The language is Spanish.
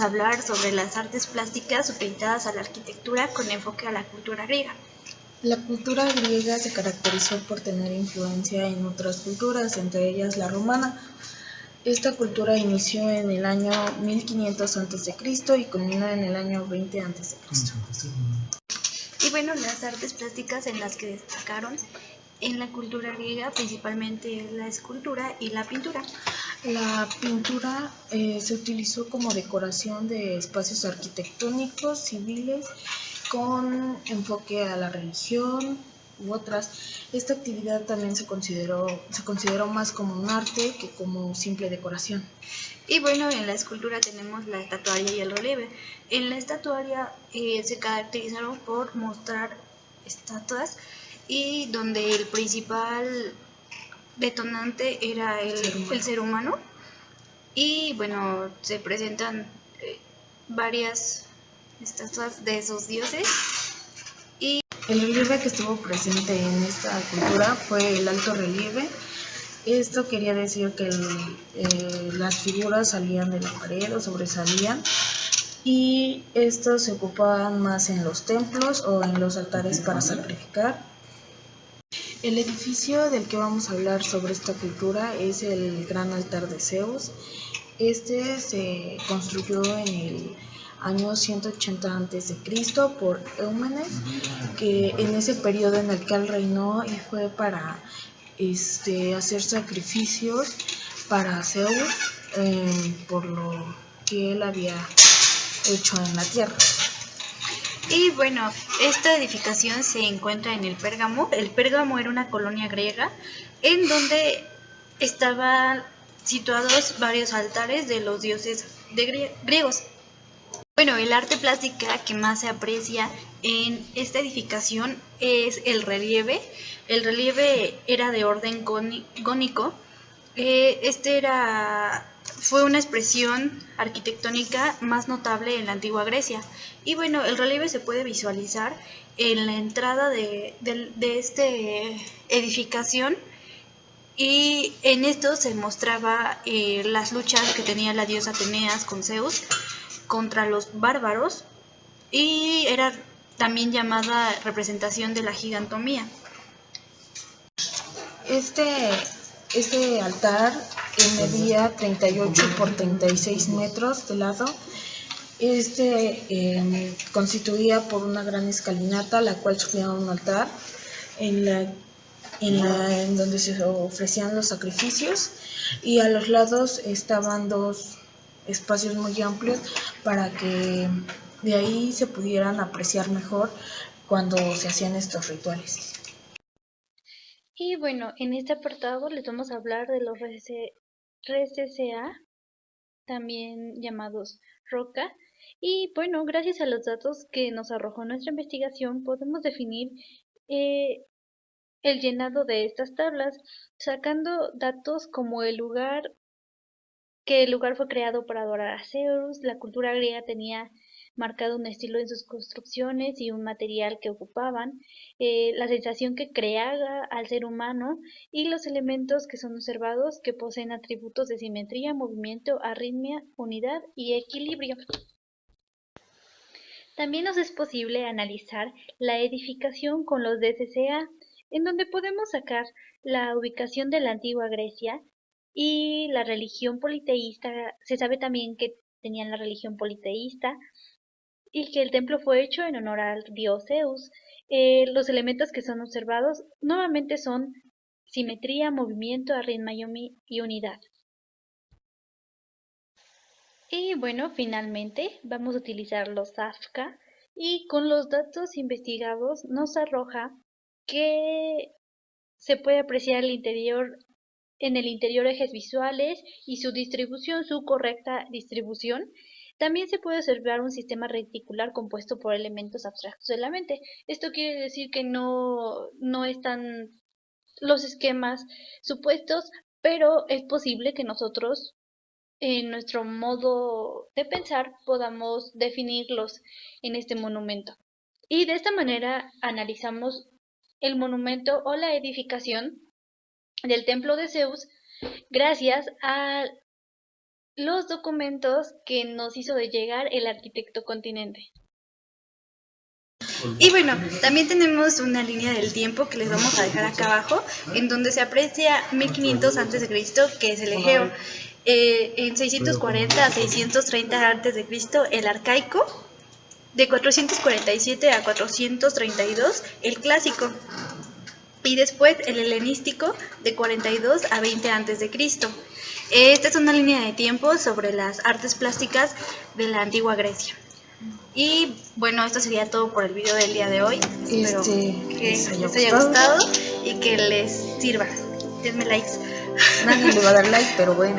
vamos a hablar sobre las artes plásticas supeditadas a la arquitectura con enfoque a la cultura griega. La cultura griega se caracterizó por tener influencia en otras culturas, entre ellas la romana. Esta cultura inició en el año 1500 a.C. y culminó en el año 20 a.C. Y bueno, las artes plásticas en las que destacaron en la cultura griega principalmente la escultura y la pintura. La pintura se utilizó como decoración de espacios arquitectónicos, civiles, con enfoque a la religión u otras. Esta actividad también se consideró más como un arte que como simple decoración. Y bueno, en la escultura tenemos la estatuaria y el relieve. En la estatuaria se caracterizaron por mostrar estatuas y donde el principal detonante era el ser humano. Y bueno, se presentan varias estatuas de esos dioses. Y el relieve que estuvo presente en esta cultura fue el alto relieve. Esto quería decir que las figuras salían de la pared o sobresalían, y estos se ocupaban más en los templos o en los altares para sacrificar. El edificio del que vamos a hablar sobre esta cultura es el Gran Altar de Zeus. Este se construyó en el año 180 a.C. por Eumenes, que en ese periodo en el que él reinó y fue para hacer sacrificios para Zeus por lo que él había hecho en la tierra. Y bueno, esta edificación se encuentra en el Pérgamo. El Pérgamo era una colonia griega en donde estaban situados varios altares de los dioses griegos. Bueno, el arte plástica que más se aprecia en esta edificación es el relieve. El relieve era de orden gónico. Fue una expresión arquitectónica más notable en la antigua Grecia. Y bueno, el relieve se puede visualizar en la entrada de esta edificación. Y en esto se mostraba las luchas que tenía la diosa Atenas con Zeus contra los bárbaros, y era también llamada representación de la gigantomía. Este altar medía 38 por 36 metros de lado. Constituía por una gran escalinata, la cual subía a un altar en donde se ofrecían los sacrificios, y a los lados estaban dos espacios muy amplios para que de ahí se pudieran apreciar mejor cuando se hacían estos rituales. Y bueno, en este apartado les vamos a hablar de los RCA, también llamados roca. Y bueno, gracias a los datos que nos arrojó nuestra investigación, podemos definir el llenado de estas tablas, sacando datos como que el lugar fue creado para adorar a Zeus. La cultura griega tenía marcado un estilo en sus construcciones y un material que ocupaban, la sensación que creaba al ser humano y los elementos que son observados que poseen atributos de simetría, movimiento, arritmia, unidad y equilibrio. También nos es posible analizar la edificación con los DCCA, en donde podemos sacar la ubicación de la antigua Grecia y la religión politeísta. Se sabe también que tenían la religión politeísta y que el templo fue hecho en honor al dios Zeus. Los elementos que son observados nuevamente son simetría, movimiento, arritmia y unidad. Y bueno, finalmente vamos a utilizar los AFCA, y con los datos investigados nos arroja que se puede apreciar en el interior ejes visuales y su distribución, su correcta distribución. También se puede observar un sistema reticular compuesto por elementos abstractos de la mente. Esto quiere decir que no están los esquemas supuestos, pero es posible que nosotros en nuestro modo de pensar podamos definirlos en este monumento. Y de esta manera analizamos el monumento o la edificación del templo de Zeus gracias a los documentos que nos hizo de llegar el arquitecto Continente. Y bueno, también tenemos una línea del tiempo que les vamos a dejar acá abajo, en donde se aprecia 1500 a.C., que es el Egeo. En 640 a 630 a.C., el arcaico. De 447 a 432, el clásico. Y después el helenístico, de 42 a 20 a.C. Esta es una línea de tiempo sobre las artes plásticas de la antigua Grecia. Y bueno, esto sería todo por el video del día de hoy. Espero que les haya gustado y que les sirva. Denme likes. Nadie le va a dar like, pero bueno.